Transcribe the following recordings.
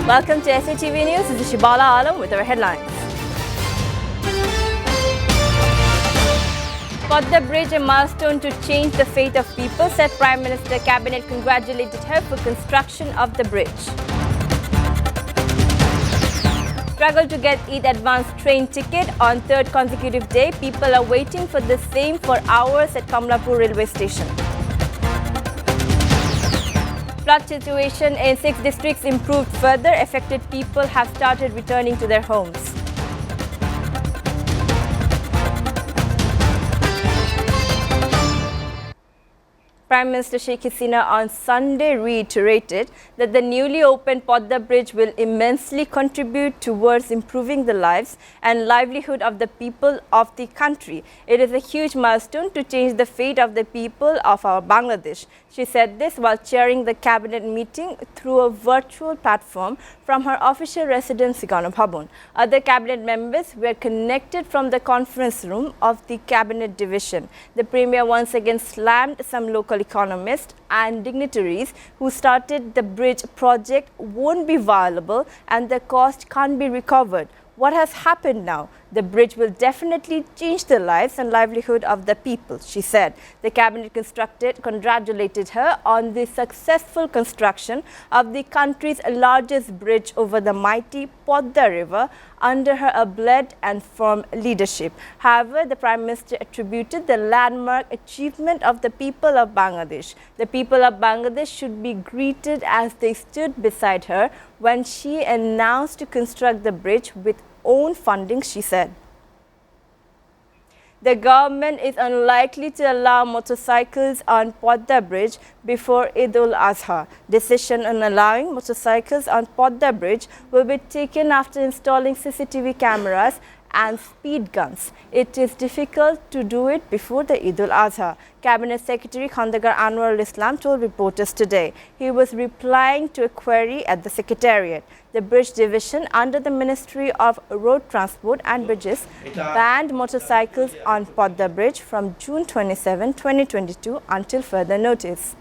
Welcome to SATV News. This is Shibala Alam with our headlines. Padda Bridge, a milestone to change the fate of people, said Prime Minister. Cabinet congratulated her for construction of the bridge. Struggle to get Eid advance train ticket on third consecutive day. People are waiting for the same for hours at Kamlapur railway station. Flood situation in 6 districts improved further. Affected people have started returning to their homes. Prime Minister Sheikh Hasina on Sunday reiterated that the newly opened Padda Bridge will immensely contribute towards improving the lives and livelihood of the people of the country. It is a huge milestone to change the fate of the people of our Bangladesh. She said this while chairing the cabinet meeting through a virtual platform from her official residence, Sigana Bhavan. Other cabinet members were connected from the conference room of the cabinet division. The Premier once again slammed some local economists and dignitaries who started the bridge project won't be viable and the cost can't be recovered. What has happened now? The bridge will definitely change the lives and livelihood of the people, she said. The cabinet congratulated her on the successful construction of the country's largest bridge over the mighty Padda River under her able and firm leadership. However, the Prime Minister attributed the landmark achievement of the people of Bangladesh. The people of Bangladesh should be greeted as they stood beside her when she announced to construct the bridge with own funding, she said. The government is unlikely to allow motorcycles on Padda Bridge before Eid al-Adha. Decision on allowing motorcycles on Padda Bridge will be taken after installing CCTV cameras and speed guns. It is difficult to do it before the Eid al-Adha. Cabinet Secretary Khandagar Anwar Islam told reporters today. He was replying to a query at the Secretariat. The Bridge Division under the Ministry of Road Transport and Bridges banned motorcycles on Padda Bridge from June 27, 2022 until further notice.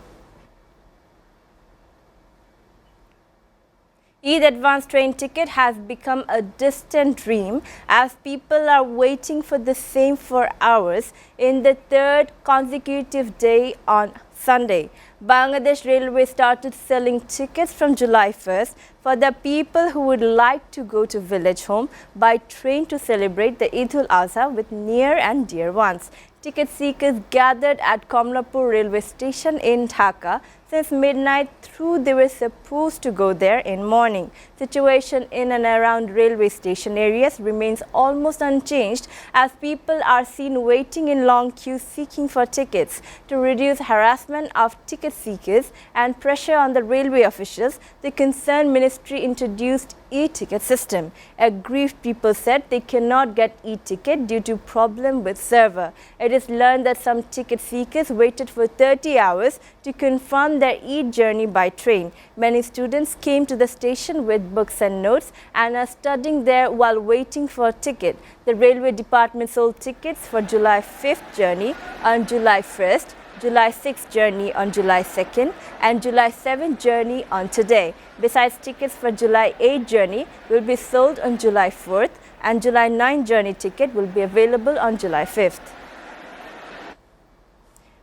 Eid advance train ticket has become a distant dream as people are waiting for the same for hours in the third consecutive day on Sunday. Bangladesh Railway started selling tickets from July 1st for the people who would like to go to village home by train to celebrate the Eid al-Adha with near and dear ones. Ticket seekers gathered at Kamlapur railway station in Dhaka since midnight through they were supposed to go there in morning. Situation in and around railway station areas remains almost unchanged as people are seen waiting in long queues seeking for tickets. To reduce harassment of ticket seekers and pressure on the railway officials, the concerned ministry introduced e-ticket system. Aggrieved people said they cannot get e-ticket due to problem with server. It is learned that some ticket seekers waited for 30 hours to confirm their Eid journey by train. Many students came to the station with books and notes and are studying there while waiting for a ticket. The railway department sold tickets for July 5th journey on July 1st, July 6th journey on July 2nd and July 7th journey on today. Besides, tickets for July 8th journey will be sold on July 4th and July 9th journey ticket will be available on July 5th.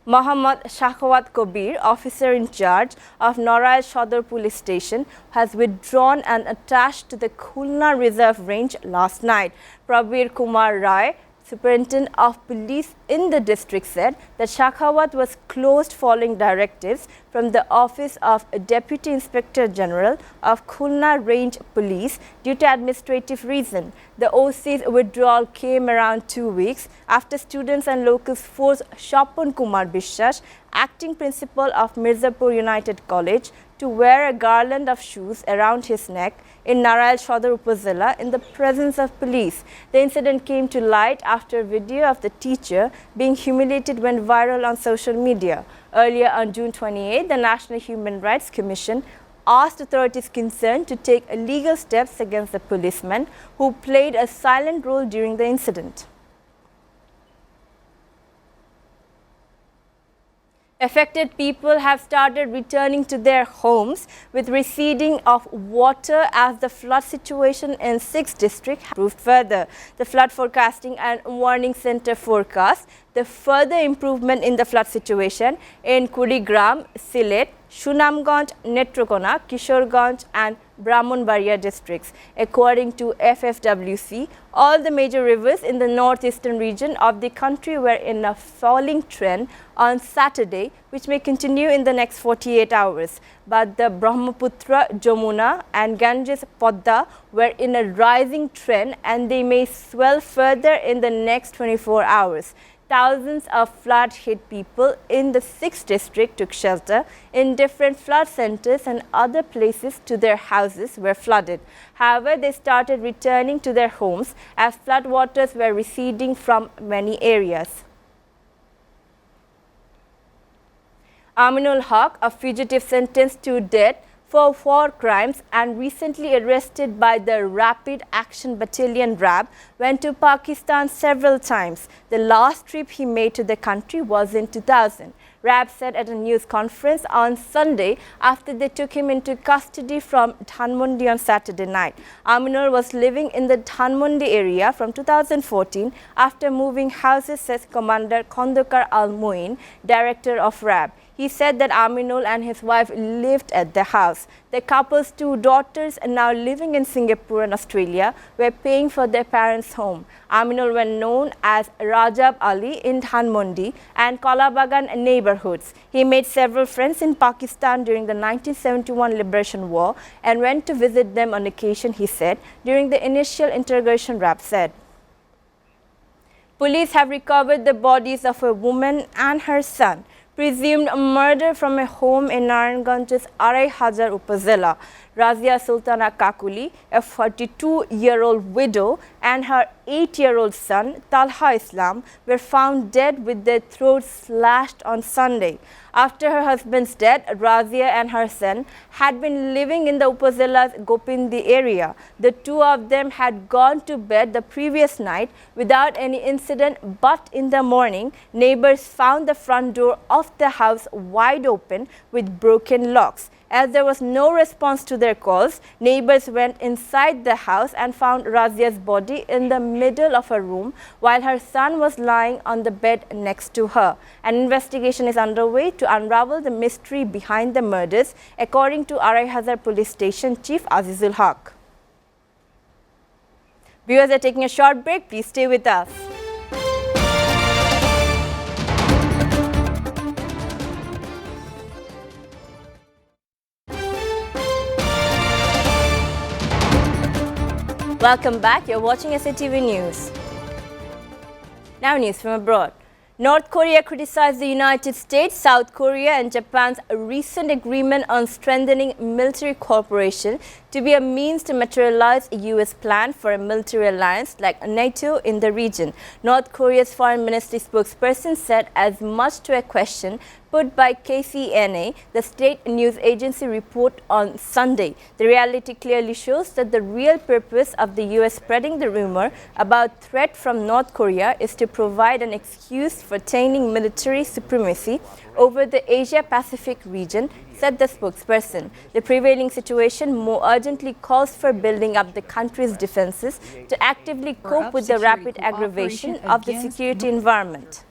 Mohammad Shakhawat Kabir, officer in charge of Narail Shodor Police Station, has withdrawn and attached to the Khulna Reserve Range last night. Prabir Kumar Rai, Superintendent of Police in the district, said that Shakhawat was closed following directives from the Office of Deputy Inspector General of Khulna Range Police due to administrative reason. The OC's withdrawal came around 2 weeks after students and locals forced Shapon Kumar Bishwas, acting principal of Mirzapur United College, to wear a garland of shoes around his neck in Narail Shodor Upazila in the presence of police. The incident came to light after a video of the teacher being humiliated went viral on social media. Earlier on June 28, the National Human Rights Commission asked authorities concerned to take legal steps against the policeman who played a silent role during the incident. Affected people have started returning to their homes with receding of water as the flood situation in 6 districts improved further. The Flood Forecasting and Warning Center forecast the further improvement in the flood situation in Kurigram, Sylhet, Sunamganj, Netrokona, Kishoreganj and Brahmanbaria districts. According to FFWC, all the major rivers in the northeastern region of the country were in a falling trend on Saturday, which may continue in the next 48 hours. But the Brahmaputra, Jamuna and Ganges Podda were in a rising trend and they may swell further in the next 24 hours. Thousands of flood-hit people in the 6th district took shelter in different flood centers and other places to their houses were flooded. However, they started returning to their homes as flood waters were receding from many areas. Aminul Haq, a fugitive sentenced to death for war crimes and recently arrested by the Rapid Action Battalion RAB, went to Pakistan several times. The last trip he made to the country was in 2000. RAB said at a news conference on Sunday after they took him into custody from Dhanmondi on Saturday night. Aminul was living in the Dhanmondi area from 2014 after moving houses, says Commander Khondokar Al-Moin, director of RAB. He said that Aminul and his wife lived at the house. The couple's 2 daughters, now living in Singapore and Australia, were paying for their parents' home. Aminul was known as Rajab Ali in Dhanmondi and Kalabagan neighborhoods. He made several friends in Pakistan during the 1971 Liberation War and went to visit them on occasion, he said, during the initial interrogation, RAB said. Police have recovered the bodies of a woman and her son, presumed murder from a home in Naranganj's Arai Hajar Upazila. Razia Sultana Kakuli, a 42-year-old widow, and her 8-year-old son, Talha Islam, were found dead with their throats slashed on Sunday. After her husband's death, Razia and her son had been living in the Upazila's Gopindi area. The 2 of them had gone to bed the previous night without any incident, but in the morning, neighbors found the front door of the house wide open with broken locks. As there was no response to their calls, neighbors went inside the house and found Razia's body in the middle of her room while her son was lying on the bed next to her. An investigation is underway to unravel the mystery behind the murders, according to Arai Hazar Police Station Chief Azizul Haq. Viewers are taking a short break. Please stay with us. Welcome back. You're watching SATV News. Now news from abroad. North Korea criticized the United States, South Korea and Japan's recent agreement on strengthening military cooperation to be a means to materialize a U.S. plan for a military alliance like NATO in the region. North Korea's foreign ministry spokesperson said as much to a question put by KCNA, the state news agency, report on Sunday. The reality clearly shows that the real purpose of the U.S. spreading the rumor about threat from North Korea is to provide an excuse for attaining military supremacy over the Asia-Pacific region, said the spokesperson. The prevailing situation more urgently calls for building up the country's defenses to actively cope with the rapid aggravation of the security environment.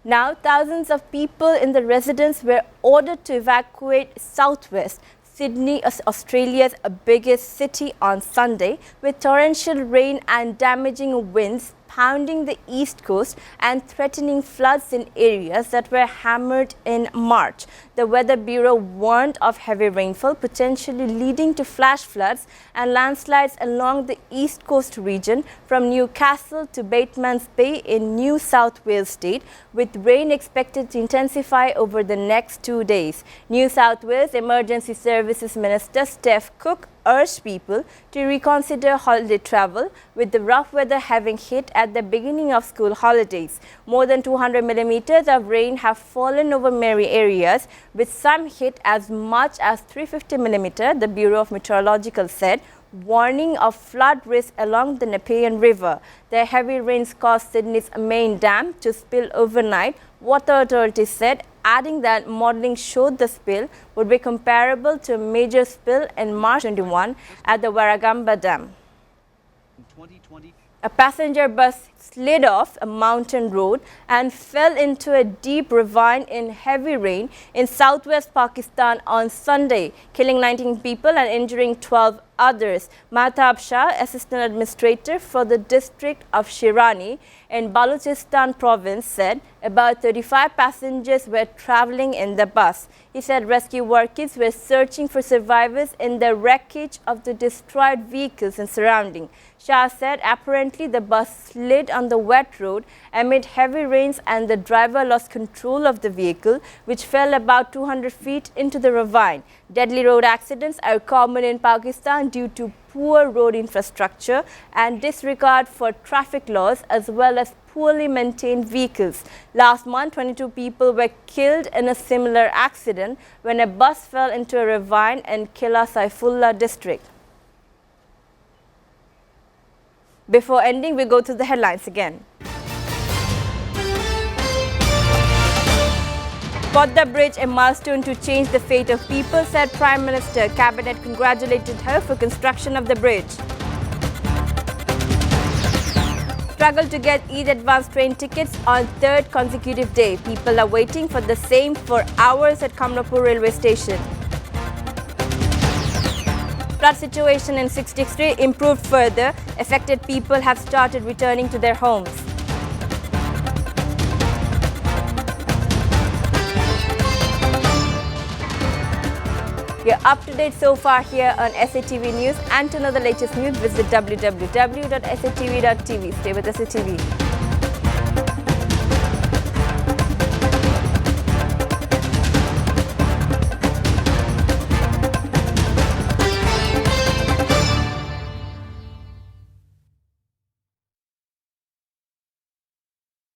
Now, thousands of people in the residence were ordered to evacuate southwest Sydney, Australia's biggest city, on Sunday, with torrential rain and damaging winds pounding the east coast and threatening floods in areas that were hammered in March. The Weather Bureau warned of heavy rainfall potentially leading to flash floods and landslides along the east coast region from Newcastle to Batemans Bay in New South Wales state, with rain expected to intensify over the next 2 days. New South Wales Emergency Services Minister Steph Cook urged people to reconsider holiday travel, with the rough weather having hit at the beginning of school holidays. More than 200 millimeters of rain have fallen over many areas, with some hit as much as 350 millimeters, the Bureau of Meteorological said, warning of flood risk along the Nepean River. The heavy rains caused Sydney's main dam to spill overnight, water authority said, adding that modelling showed the spill would be comparable to a major spill in March 21 at the Warragamba Dam. A passenger bus slid off a mountain road and fell into a deep ravine in heavy rain in southwest Pakistan on Sunday, killing 19 people and injuring 12 others. Mahtab Shah, assistant administrator for the district of Shirani in Balochistan province, said about 35 passengers were travelling in the bus. He said rescue workers were searching for survivors in the wreckage of the destroyed vehicles and surrounding. Shah said apparently the bus slid on the wet road amid heavy rains and the driver lost control of the vehicle, which fell about 200 feet into the ravine. Deadly road accidents are common in Pakistan due to poor road infrastructure and disregard for traffic laws, as well as poorly maintained vehicles. Last month, 22 people were killed in a similar accident when a bus fell into a ravine in Kila Saifullah district. Before ending, we go to the headlines again. Podda Bridge, a milestone to change the fate of people, said Prime Minister. Cabinet congratulated her for construction of the bridge. Struggle to get Eid advance train tickets on third consecutive day. People are waiting for the same for hours at Kamlapur railway station. Flood situation in 6 districts improved further. Affected people have started returning to their homes. You're up to date so far here on SATV News, and to know the latest news, visit www.satvtv.tv. Stay with SATV.